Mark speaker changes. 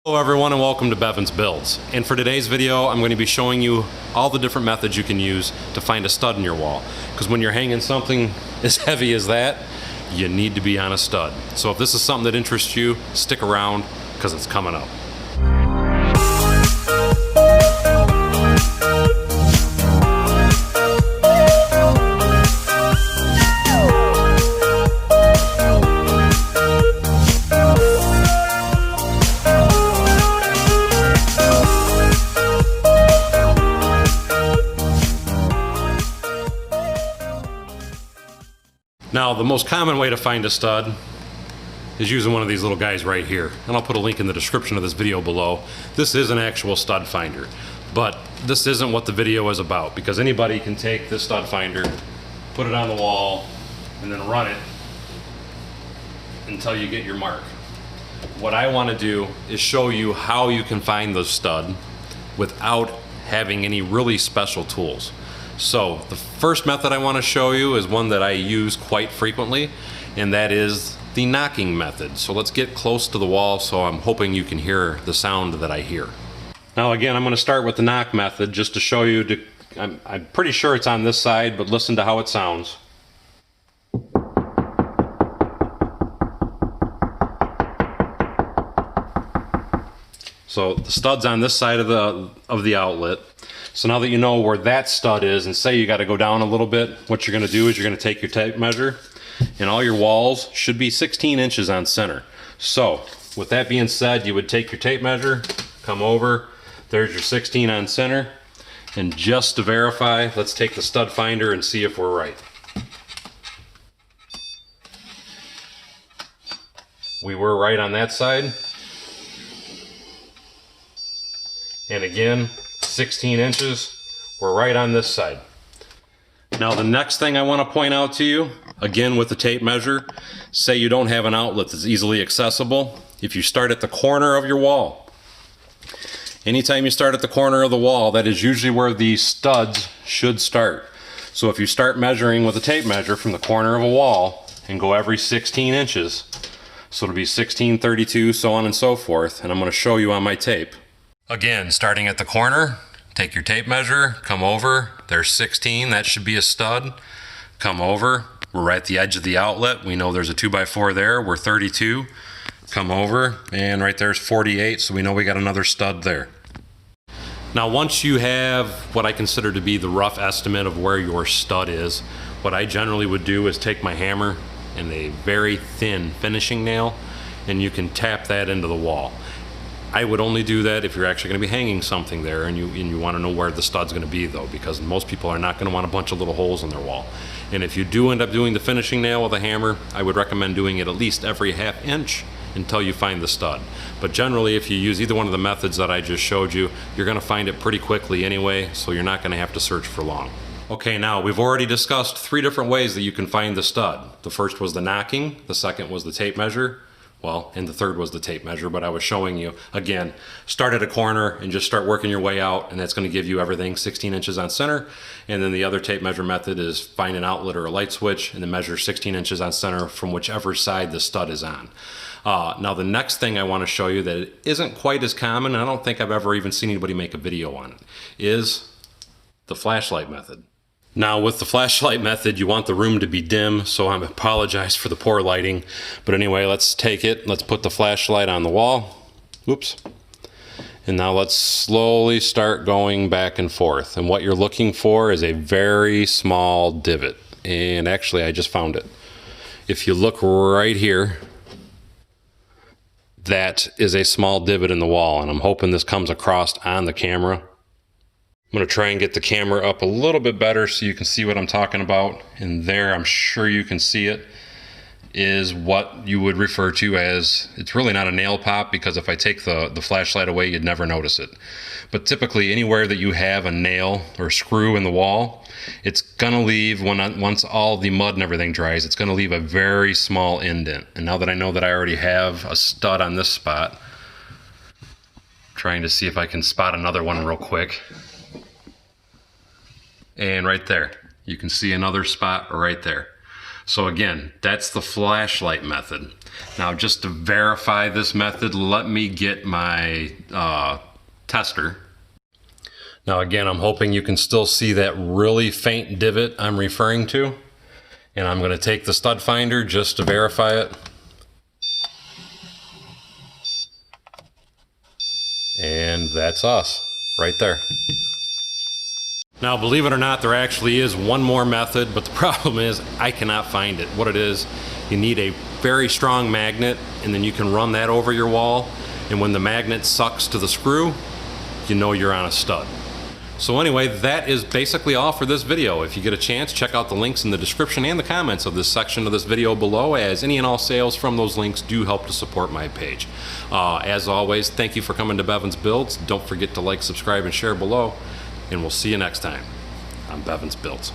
Speaker 1: Hello everyone and welcome to Bevins Builds. And for today's video I'm going to be showing you all the different methods you can use to find a stud in your wall. Because when you're hanging something as heavy as that, you need to be on a stud. So if this is something that interests you, stick around because it's coming up. Now, the most common way to find a stud is using one of these little guys right here. And I'll put a link in the description of this video below. This is an actual stud finder, but this isn't what the video is about, because anybody can take this stud finder, put it on the wall, and then run it until you get your mark. What I want to do is show you how you can find the stud without having any really special tools. So the first method I want to show you is one that I use quite frequently, and that is the knocking method. So let's get close to the wall so I'm hoping you can hear the sound that I hear. Now again, I'm going to start with the knock method just to show you, I'm pretty sure it's on this side, but listen to how it sounds. So the stud's on this side of the outlet. So now that you know where that stud is, and say you got to go down a little bit, what you're going to do is you're going to take your tape measure, and all your walls should be 16 inches on center. So with that being said, you would take your tape measure, come over, there's your 16 on center, and just to verify, let's take the stud finder and see if we're right. We were right on that side. And again, 16 inches, we're right on this side. Now the next thing I want to point out to you, again with the tape measure, say you don't have an outlet that's easily accessible. If you start at the corner of your wall, anytime you start at the corner of the wall, that is usually where the studs should start. So if you start measuring with a tape measure from the corner of a wall and go every 16 inches, so it'll be 16, 32, so on and so forth, and I'm going to show you on my tape. Again, starting at the corner, take your tape measure, come over, there's 16, that should be a stud. Come over, we're at the edge of the outlet, we know there's a 2x4 there, we're 32. Come over, and right there's 48, so we know we got another stud there. Now once you have what I consider to be the rough estimate of where your stud is, what I generally would do is take my hammer and a very thin finishing nail, and you can tap that into the wall. I would only do that if you're actually going to be hanging something there and you want to know where the stud's going to be, though, because most people are not going to want a bunch of little holes in their wall. And if you do end up doing the finishing nail with a hammer, I would recommend doing it at least every ½ inch until you find the stud. But generally, if you use either one of the methods that I just showed you, you're going to find it pretty quickly anyway, so you're not going to have to search for long. Okay, now we've already discussed 3 different ways that you can find the stud. The first was the knocking, the second was the tape measure, well, and the third was the tape measure, but I was showing you, again, start at a corner and just start working your way out, and that's going to give you everything 16 inches on center. And then the other tape measure method is find an outlet or a light switch and then measure 16 inches on center from whichever side the stud is on. Now the next thing I want to show you that it isn't quite as common, I don't think I've ever even seen anybody make a video on it, is the flashlight method. Now with the flashlight method, you want the room to be dim, so I apologize for the poor lighting. But anyway, let's take it, let's put the flashlight on the wall. Whoops. And now let's slowly start going back and forth. And what you're looking for is a very small divot. And actually, I just found it. If you look right here, that is a small divot in the wall. And I'm hoping this comes across on the camera. I'm going to try and get the camera up a little bit better so you can see what I'm talking about. And there, I'm sure you can see it, is what you would refer to as, it's really not a nail pop, because if I take the flashlight away, you'd never notice it. But typically, anywhere that you have a nail or screw in the wall, it's going to leave, once all the mud and everything dries, it's going to leave a very small indent. And now that I know that I already have a stud on this spot, trying to see if I can spot another one real quick. And right there, you can see another spot right there. So again, that's the flashlight method. Now just to verify this method, let me get my tester. Now again, I'm hoping you can still see that really faint divot I'm referring to. And I'm going to take the stud finder just to verify it. And that's us, right there. Now, believe it or not, there actually is one more method, but the problem is I cannot find it. What it is, you need a very strong magnet, and then you can run that over your wall, and when the magnet sucks to the screw, you know you're on a stud. So anyway, that is basically all for this video. If you get a chance, check out the links in the description and the comments of this section of this video below, as any and all sales from those links do help to support my page. As always, thank you for coming to Bevins Builds. Don't forget to like, subscribe, and share below, and we'll see you next time on Bevins Builds.